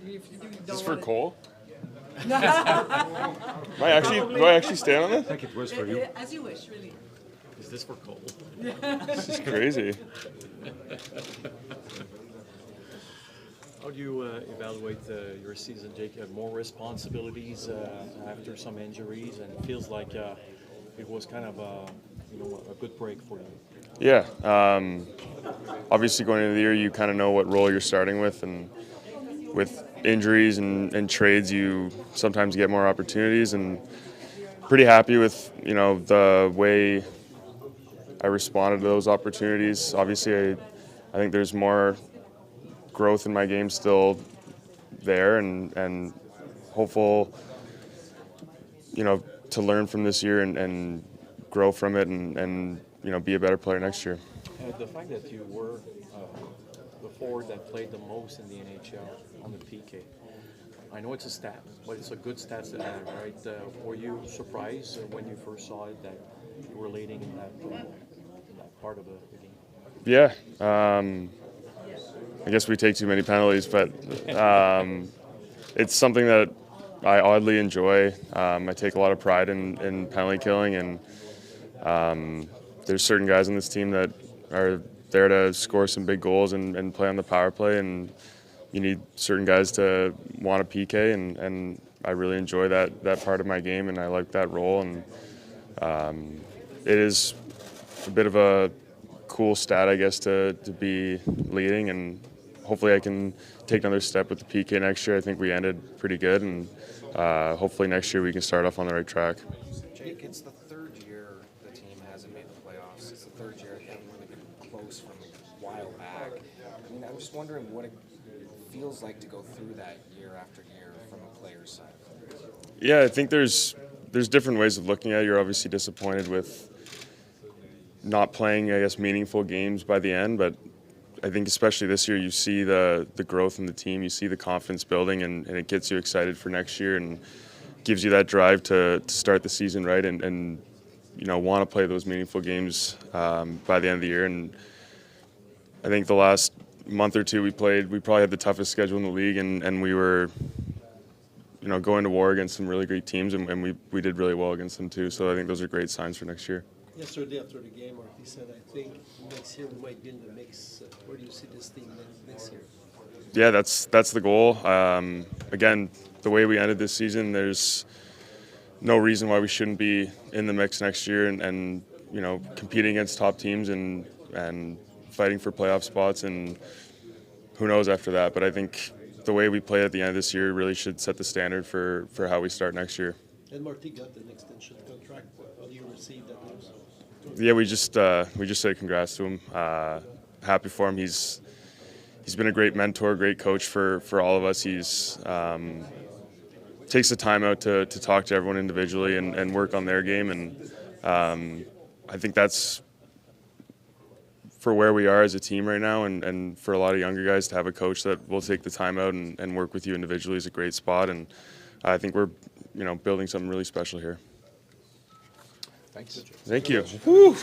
Is this for Cole? Do I actually stand on I this? think it was for you. As you wish, really. Is this for Cole? This is crazy. How do you evaluate your season, Jake? You have more responsibilities after some injuries, and it feels like it was kind of a good break for you. Yeah. Obviously, going into the year, you kind of know what role you're starting with, and with injuries and trades, you sometimes get more opportunities. And pretty happy with the way I responded to those opportunities. Obviously, I think there's more growth in my game still there, and hopeful, to learn from this year and grow from it and be a better player next year. The fact that you were the forward that played the most in the NHL on the PK, I know it's a stat, but it's a good stat to have, right? Were you surprised when you first saw it that you were leading in that part of the game? Yeah. I guess we take too many penalties, but it's something that I oddly enjoy. I take a lot of pride in penalty killing, and there's certain guys on this team that are there to score some big goals and play on the power play, and you need certain guys to want a PK, and I really enjoy that part of my game, and I like that role, and it is a bit of a cool stat, I guess, to be leading, and hopefully I can take another step with the PK next year. I think we ended pretty good, and hopefully next year we can start off on the right track. Jake, it's the third year the team hasn't made the playoffs. It's the third year they haven't really been close from a while back. I mean, I'm just wondering what it feels like to go through that year after year from a player's side. Yeah, I think there's different ways of looking at it. You're obviously disappointed with not playing, I guess, meaningful games by the end, but I think especially this year you see the growth in the team, you see the confidence building, and it gets you excited for next year and gives you that drive to start the season right and want to play those meaningful games by the end of the year. And I think the last month or two we probably had the toughest schedule in the league, and we were going to war against some really great teams, and we did really well against them too. So I think those are great signs for next year. Yesterday after the game, Marty said, I think next year we might be in the mix. Where do you see this team next year? Yeah, that's the goal. Again, the way we ended this season, there's no reason why we shouldn't be in the mix next year and competing against top teams and fighting for playoff spots, and who knows after that. But I think the way we play at the end of this year really should set the standard for how we start next year. And Marty got an extension contract. How do you receive that news? Yeah, we just said congrats to him. Happy for him. He's been a great mentor, great coach for all of us. He's takes the time out to talk to everyone individually and work on their game, and I think that's for where we are as a team right now, and for a lot of younger guys to have a coach that will take the time out and work with you individually is a great spot, and I think we're building something really special here. Thanks. Thank you. Woo.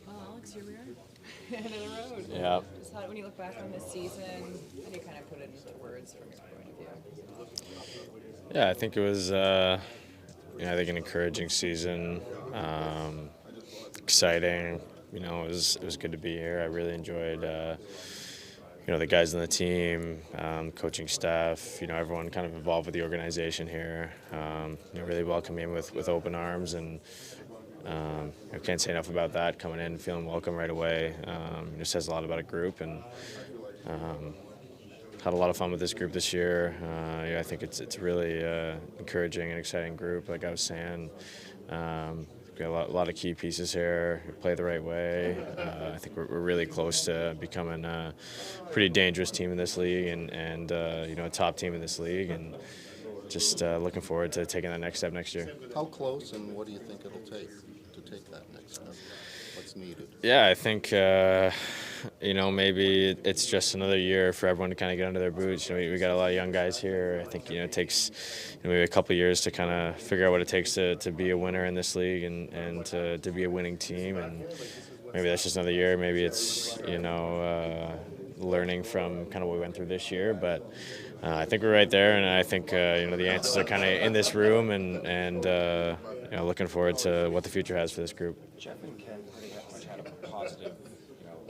Well, Alex, here we are. End of the road. Yeah. Just when you look back on this season, how do you kind of put it into words from your point of view? Yeah, I think it was, I think an encouraging season, exciting. It was good to be here. I really enjoyed, the guys on the team, coaching staff. Everyone kind of involved with the organization here. Really welcomed me with open arms, and I can't say enough about that. Coming in, feeling welcome right away. It says a lot about a group, and had a lot of fun with this group this year. I think it's a really encouraging and exciting group. Like I was saying, we got a lot of key pieces here. We play the right way. I think we're really close to becoming a pretty dangerous team in this league, and a top team in this league. And just looking forward to taking that next step next year. How close, and what do you think it'll take to take that next step? What's needed? Yeah, I think maybe it's just another year for everyone to kind of get under their boots. We got a lot of young guys here. I think it takes maybe a couple of years to kind of figure out what it takes to be a winner in this league and to be a winning team. And maybe that's just another year. Maybe it's learning from kind of what we went through this year, but. I think we're right there, and I think the answers are kind of in this room, and looking forward to what the future has for this group. Jeff and Ken pretty much had a positive,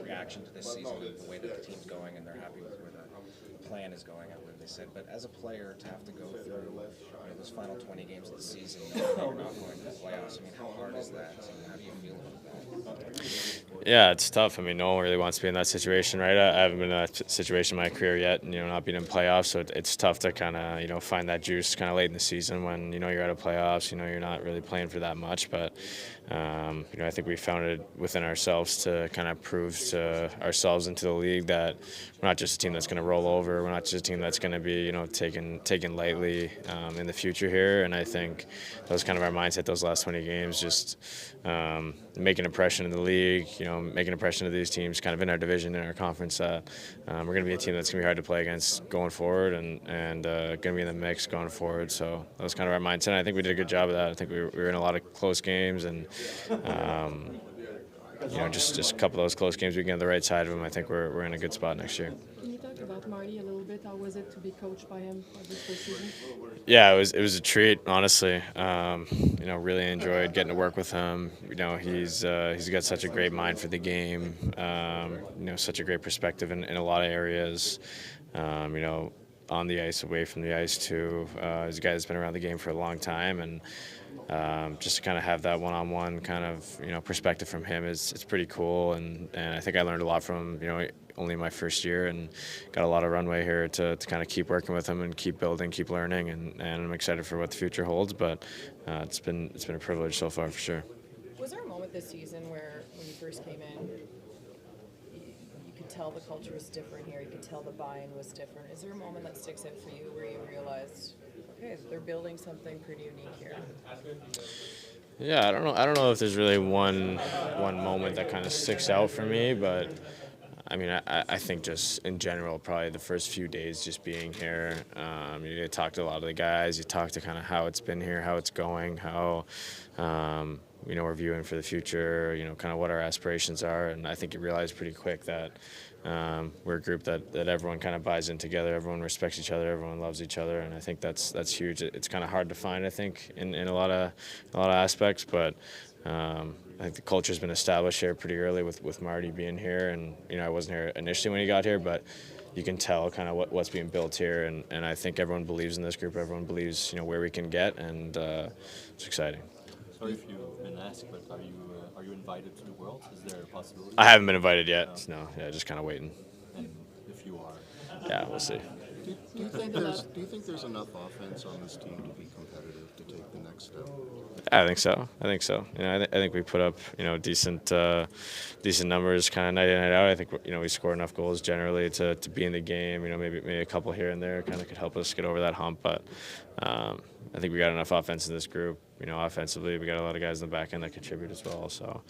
reaction to this season, the way that the team's going, and they're happy with where the plan is going, I believe they said. But as a player, to have to go through those final 20 games of the season, you're not going to the playoffs. I mean, how hard is that? How do you feel about that? Yeah, it's tough. No one really wants to be in that situation, right? I haven't been in that situation in my career yet, not being in playoffs, so it's tough to kind of, find that juice kind of late in the season when, you're out of playoffs, you're not really playing for that much. But, I think we found it within ourselves to kind of prove to ourselves and to the league that we're not just a team that's going to roll over. We're not just a team that's going to be, taken lightly in the future here. And I think that was kind of our mindset those last 20 games, just making an impression in the league, making an impression of these teams kind of in our division, in our conference, that we're going to be a team that's going to be hard to play against going forward and going to be in the mix going forward. So that was kind of our mindset. And I think we did a good job of that. I think we were in a lot of close games, and just a couple of those close games we get on the right side of them. I think we're in a good spot next year. Can you talk about Marty a little bit? How was it to be coached by him for this first season? Yeah, it was a treat, honestly. Really enjoyed getting to work with him. He's got such a great mind for the game. Such a great perspective in a lot of areas. On the ice, away from the ice too. He's a guy that's been around the game for a long time, and just to kind of have that one-on-one kind of perspective from him is pretty cool. And I think I learned a lot from him. Only my first year, and got a lot of runway here to kind of keep working with him and keep building, keep learning, and I'm excited for what the future holds. But it's been a privilege so far for sure. Was there a moment this season where, when you first came in, you could tell the culture was different here? You could tell the buy-in was different. Is there a moment that sticks out for you where you realized, okay, they're building something pretty unique here? Yeah, I don't know if there's really one moment that kind of sticks out for me, but. I think just in general, probably the first few days just being here, you talk to a lot of the guys, you talk to kind of how it's been here, how it's going, how, we're viewing for the future, kind of what our aspirations are. And I think you realize pretty quick that we're a group that everyone kind of buys in together, everyone respects each other, everyone loves each other. And I think that's huge. It's kind of hard to find, I think, in a lot of aspects, but I think the culture's been established here pretty early with Marty being here, and I wasn't here initially when he got here, but you can tell kind of what's being built here, and I think everyone believes in this group. Everyone believes where we can get, and it's exciting. Sorry if you've been asked, but are you invited to the Worlds? Is there a possibility? I haven't been invited yet. No, just kind of waiting. And if you are, yeah, we'll see. Do you think there's enough offense on this team to be competitive to take the next next step? I think so. I think we put up decent numbers kind of night in night out. I think we score enough goals generally to be in the game. Maybe a couple here and there kind of could help us get over that hump. But I think we got enough offense in this group. Offensively, we got a lot of guys in the back end that contribute as well. So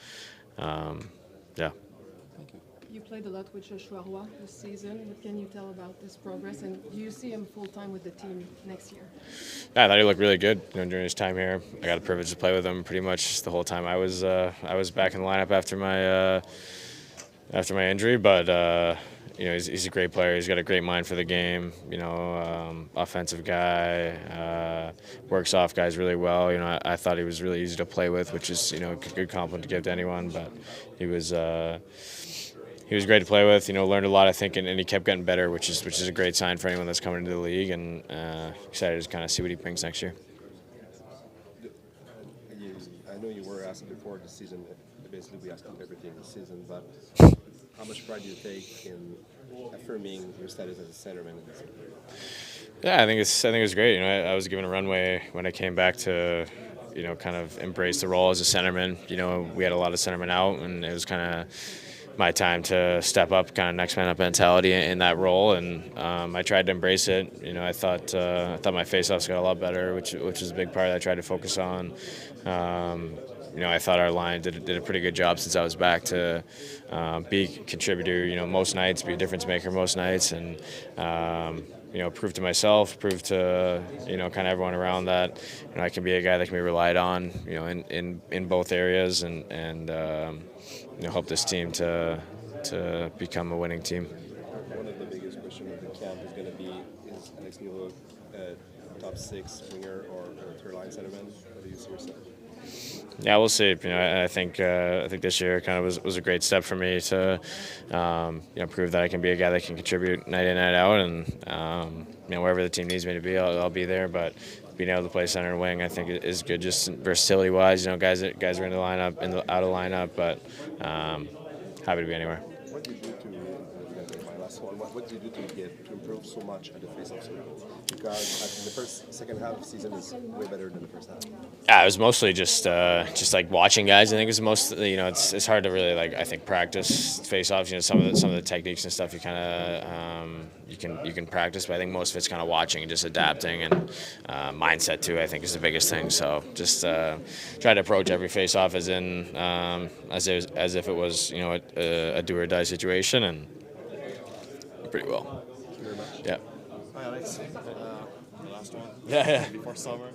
yeah. You played a lot with Joshua Roy this season. What can you tell about this progress? And do you see him full-time with the team next year? Yeah, I thought he looked really good during his time here. I got the privilege to play with him pretty much the whole time I was back in the lineup after my injury. But he's a great player. He's got a great mind for the game. Offensive guy, works off guys really well. I thought he was really easy to play with, which is a good compliment to give to anyone. But he was great to play with. Learned a lot, I think, and he kept getting better, which is a great sign for anyone that's coming into the league. And excited to kind of see what he brings next year. I know you were asking before the season. Basically, we asked him everything this season. But how much pride do you take in affirming your status as a centerman in this? Yeah, I think it was great. I was given a runway when I came back to kind of embrace the role as a centerman. We had a lot of centermen out, and it was kind of my time to step up, kind of next man up mentality in that role, and I tried to embrace it. I thought my faceoffs got a lot better, which is a big part that I tried to focus on. I thought our line did a pretty good job since I was back to be a contributor. Most nights, be a difference maker most nights, and prove to myself, prove to kind of everyone around that I can be a guy that can be relied on. In both areas, and help this team to become a winning team. One of the biggest questions of the camp is going to be: is Alex Newhook top six winger or third line centerman? How do you see yourself? Yeah, we'll see. I think this year kind of was a great step for me to prove that I can be a guy that can contribute night in, night out, and wherever the team needs me to be, I'll be there. But being able to play center and wing, I think is good, just versatility wise. Guys are in the lineup, out of lineup, but happy to be anywhere. What did you do my last one? What did you do to improve so much at the face-off circle? Because the second half of the season is way better than the first half. Yeah, it was mostly just like watching guys. I think it was mostly it's hard to really I think practice face-offs. Some of the techniques and stuff you kind of you can practice, but I think most of it's kind of watching and just adapting, and mindset too. I think is the biggest thing. So just try to approach every face-off as if it was a do or die situation, and pretty well. Thank you very much. Yeah. Hi Alex. The last one. Yeah. Before summer.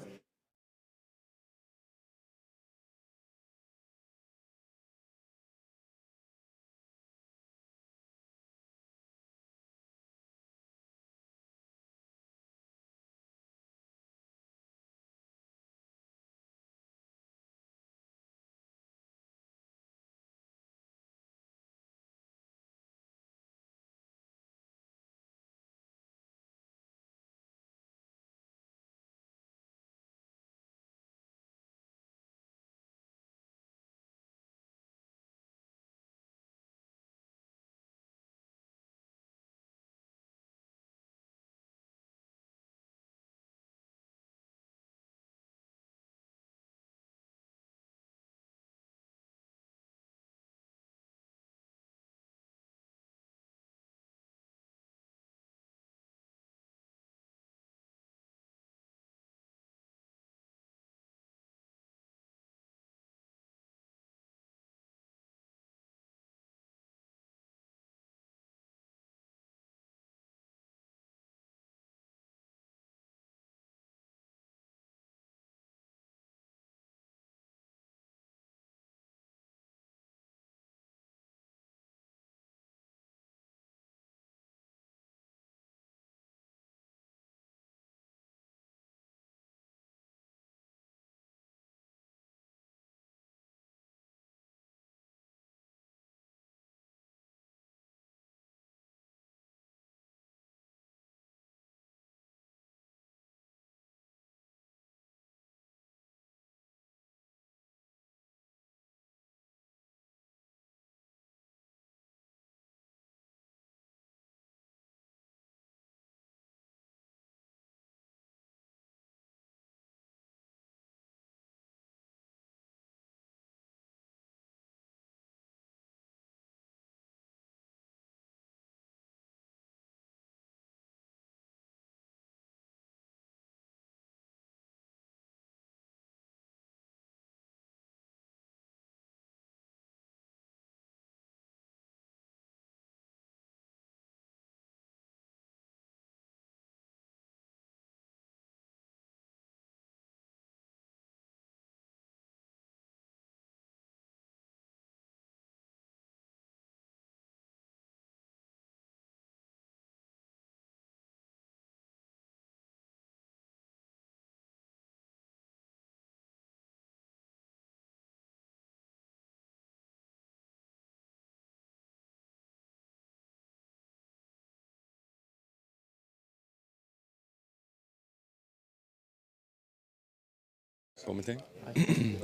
Commenting? Hi.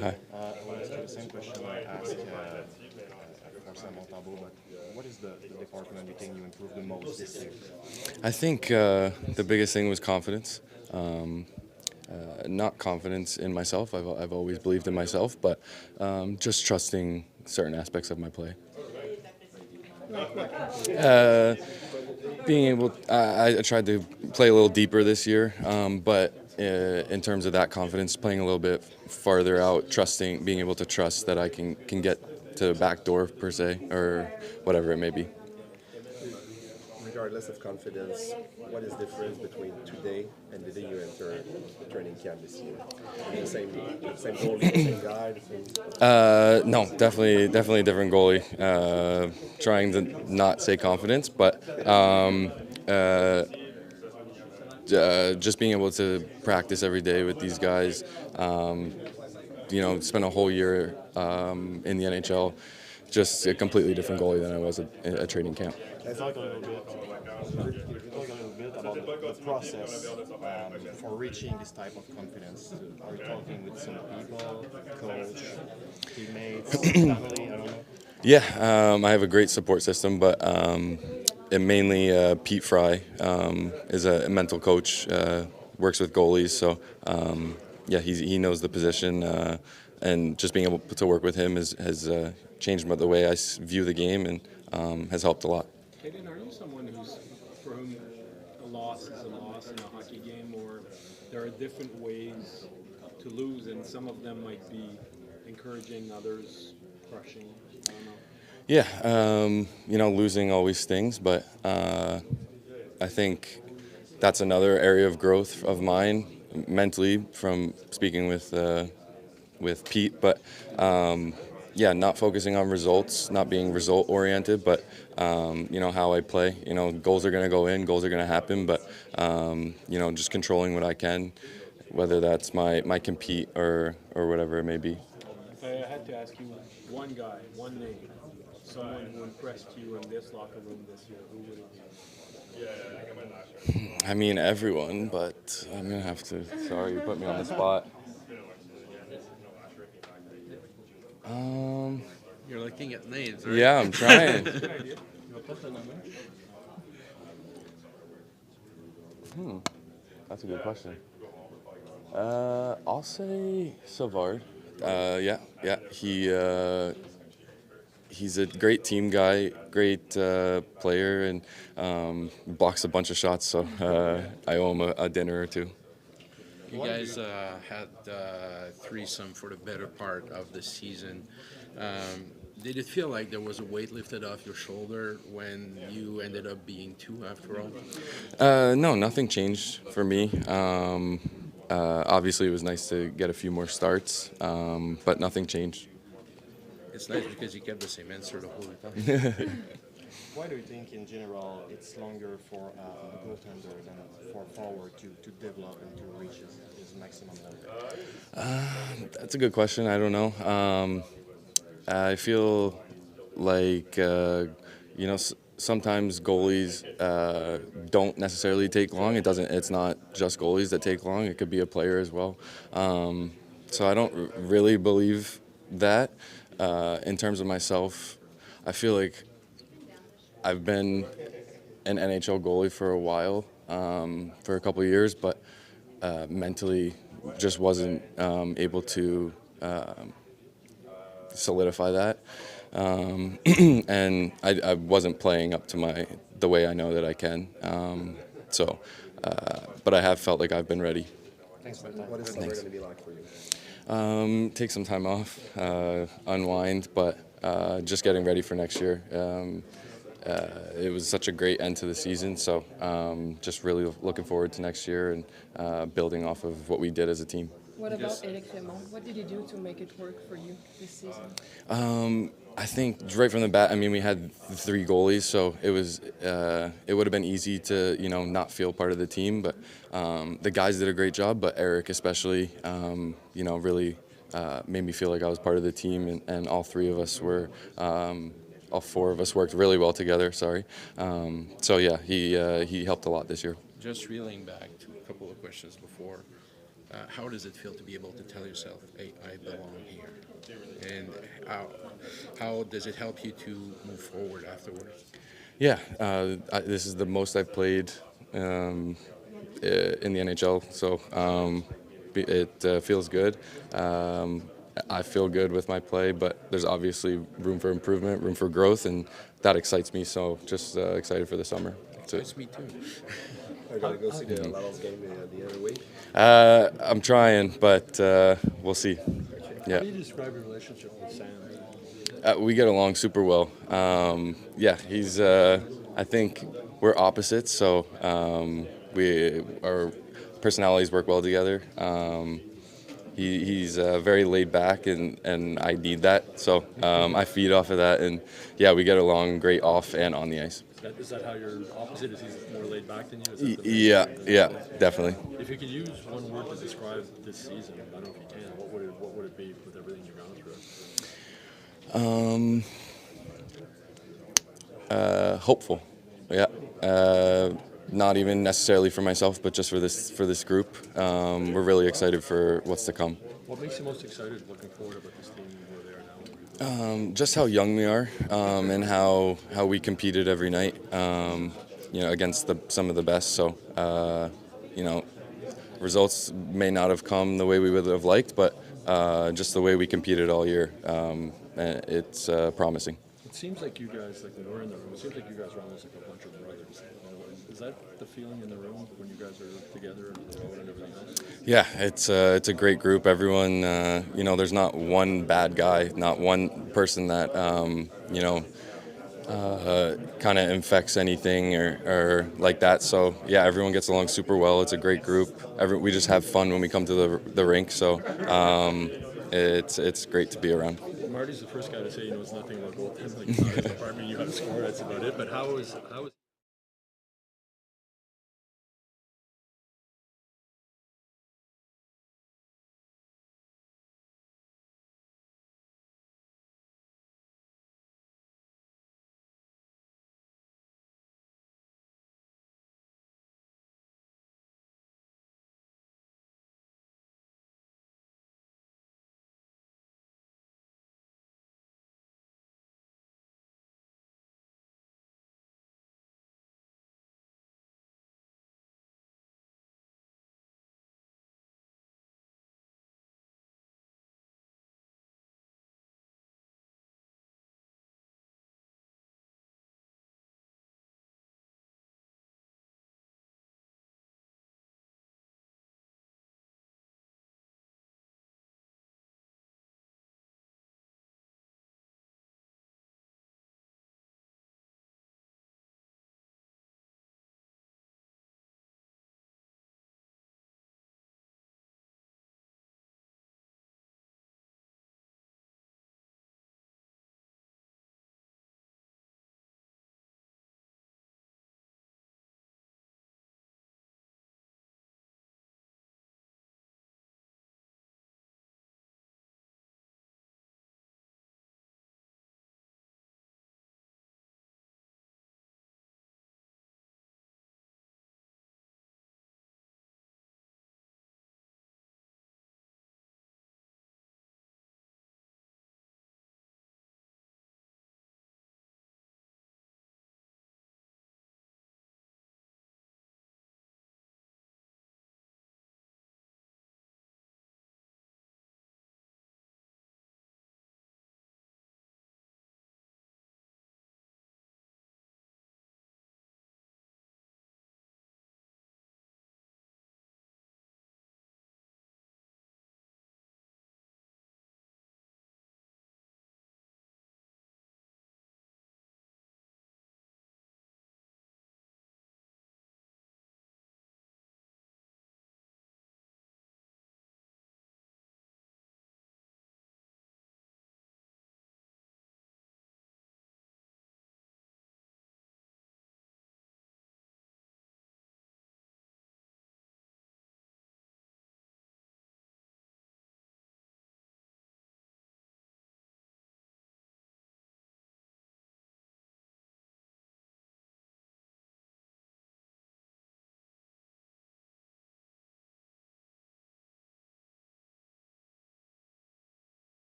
Hi. I want to ask you the same question I asked for Montalvo, but what is the department you think you improved the most this year? I think the biggest thing was confidence. Not confidence in myself. I've always believed in myself, but just trusting certain aspects of my play. Being able, I tried to play a little deeper this year, but in terms of that confidence, playing a little bit farther out, trusting, being able to trust that I can get to the back door per se, or whatever it may be. Regardless of confidence, what is the difference between today and the day you entered training camp this year? The same goal, the same guy, the same... No, definitely a different goalie. Trying to not say confidence, but just being able to practice every day with these guys. Spent a whole year in the NHL. Just a completely different goalie than I was at training camp. Let's talk a little bit about the process for reaching this type of confidence. Are you talking with some people, coach, teammates, family? I don't know. Yeah, I have a great support system, but mainly Pete Fry is a mental coach, works with goalies, so yeah, he knows the position, and just being able to work with him has changed the way I view the game and has helped a lot. Cayden, are you someone for whom a loss is a loss in a hockey game, or there are different ways to lose, and some of them might be encouraging, others crushing? I don't know. Yeah, losing always stings, but I think that's another area of growth of mine mentally from speaking with Pete, but yeah, not focusing on results, not being result oriented, but how I play. Goals are going to go in, goals are going to happen, but just controlling what I can, whether that's my compete or whatever it may be. If I had to ask you one guy, one name, someone who impressed you in this locker room this year, who would it be? I mean everyone, but I'm gonna have to. Sorry, you put me on the spot. You're looking at names, right? Yeah, I'm trying. That's a good question. I'll say Savard. Yeah. He's a great team guy, great player, and blocks a bunch of shots. So I owe him a dinner or two. You guys had threesome for the better part of the season. Did it feel like there was a weight lifted off your shoulder when you ended up being two after all? No, nothing changed for me. Obviously, it was nice to get a few more starts, but nothing changed. It's nice because you kept the same answer the whole time. Why do you think, in general, it's longer for a goaltender than for a forward to develop and to reach his maximum level? That's a good question. I don't know. I feel like sometimes goalies don't necessarily take long. It's not just goalies that take long. It could be a player as well. So I don't really believe that. In terms of myself, I feel like I've been an NHL goalie for a while, for a couple of years, but mentally just wasn't able to solidify that, and I wasn't playing up to the way I know that I can. But I have felt like I've been ready. Thanks for that. What is summer going to be like for you? Take some time off, unwind, but just getting ready for next year. It was such a great end to the season, so just really looking forward to next year and building off of what we did as a team. What about Eric Raymond? What did he do to make it work for you this season? I think right from the bat, we had 3 goalies, so it would have been easy to not feel part of the team, but the guys did a great job, but Eric especially really made me feel like I was part of the team, and all 4 of us worked really well together. So yeah, he helped a lot this year. Just reeling back to a couple of questions before, how does it feel to be able to tell yourself, hey, I belong here? And how does it help you to move forward afterwards? Yeah, this is the most I've played in the NHL, so it feels good. I feel good with my play, but there's obviously room for improvement, room for growth, and that excites me. So just excited for the summer. Excites me too. Are you going to go see the Laval's game the other week? I'm trying, but we'll see. Yeah. How do you describe your relationship with Sam? We get along super well. Yeah, he's. I think we're opposites, so our personalities work well together. He's very laid back, and I need that. So I feed off of that, and yeah, we get along great off and on the ice. Is that how you're opposite? Is he more laid back than you? Is that Yeah, definitely. If you could use one word to describe this season, I don't know if you can, what would it be with everything you've gone through? Hopeful. Yeah. Not even necessarily for myself, but just for this group. We're really excited for what's to come. What makes you most excited looking forward about this team where they are now? Just how young we are, and how we competed every night, against some of the best. So, results may not have come the way we would have liked, but just the way we competed all year, it's promising. It seems like you guys, like when we're in the room, it seems like you guys are almost like a bunch of brothers. Is that the feeling in the room when you guys are together and the road and everything else? Yeah, it's a great group. Everyone, there's not one bad guy, not one person that, kind of infects anything or like that. So yeah, everyone gets along super well. It's a great group. We just have fun when we come to the rink. So it's great to be around. Marty's the first guy to say he knows nothing about goaltending. Like, it's not his department. You have a score. That's about it. But how is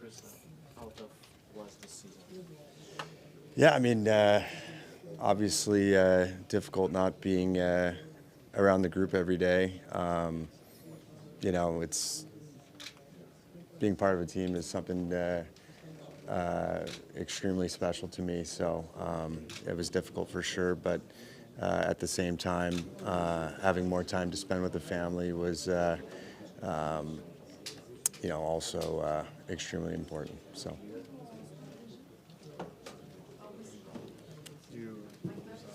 Chris, how tough was this season? Yeah, I mean, obviously difficult not being around the group every day. You know, it's being part of a team is something extremely special to me. So it was difficult for sure, but at the same time, having more time to spend with the family was, you know, also extremely important. So. You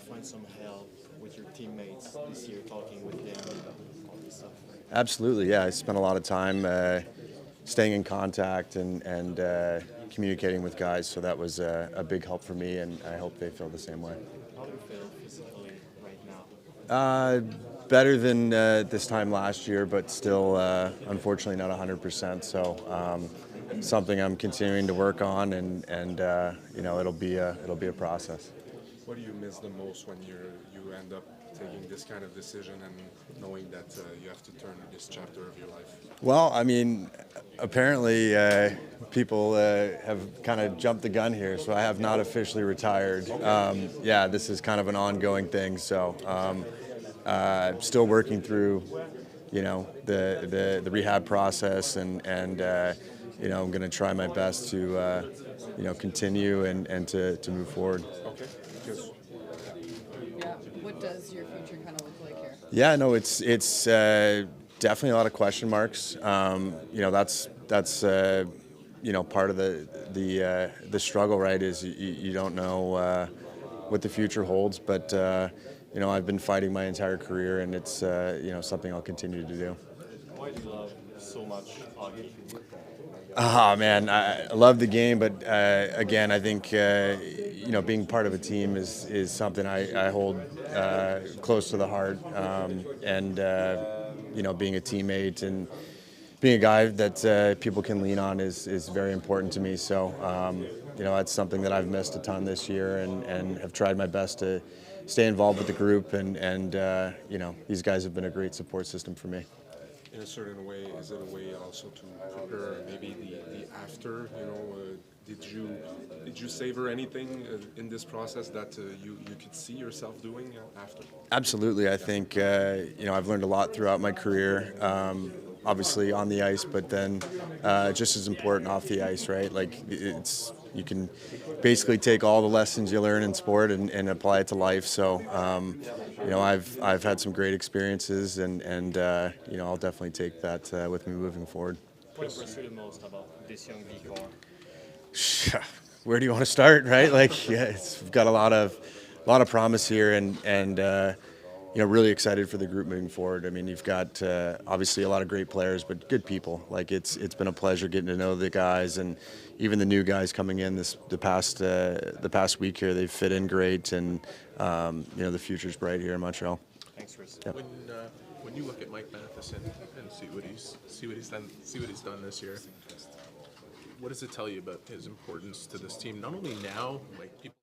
find some help with your teammates this year, talking with them, all this stuff. Absolutely, yeah. I spent a lot of time staying in contact and communicating with guys, so that was a big help for me, and I hope they feel the same way. How do you feel physically right now? Better than this time last year, but still, unfortunately, not 100%. So, something I'm continuing to work on, and you know, it'll be a process. What do you miss the most when you end up taking this kind of decision and knowing that you have to turn this chapter of your life? Well, I mean, apparently people have kind of jumped the gun here, so I have not officially retired. Yeah, this is kind of an ongoing thing, so still working through, you know, the rehab process, and you know, I'm going to try my best to, you know, continue and to move forward. Okay. Yeah. What does your future kind of look like here? Yeah, no, it's definitely a lot of question marks. You know, that's you know, part of the struggle, right? Is you don't know what the future holds, but you know, I've been fighting my entire career, and it's you know, something I'll continue to do. Why do you love so much hockey? Oh man, I love the game, but again, I think you know, being part of a team is something I hold close to the heart, and you know, being a teammate and being a guy that people can lean on is very important to me. So you know, that's something that I've missed a ton this year, and have tried my best to stay involved with the group, and you know, these guys have been a great support system for me. In a certain way, is it a way also to prepare maybe the after? You know, did you savor anything in this process that you could see yourself doing after? Absolutely, I think you know, I've learned a lot throughout my career. Obviously on the ice, but then just as important off the ice, right? Like, you can basically take all the lessons you learn in sport and apply it to life. So you know, I've had some great experiences, and you know, I'll definitely take that with me moving forward. What impressed you the most about this young V-Core? Where do you want to start, right? Like, yeah, we've got a lot of promise here, and you know, really excited for the group moving forward. I mean, you've got obviously a lot of great players, but good people. Like, it's been a pleasure getting to know the guys, and even the new guys coming in the past week here. They've fit in great, and you know, the future's bright here in Montreal. Thanks, Chris. Yep. When you look at Mike Matheson and see what he's done this year, what does it tell you about his importance to this team? Not only now, like people.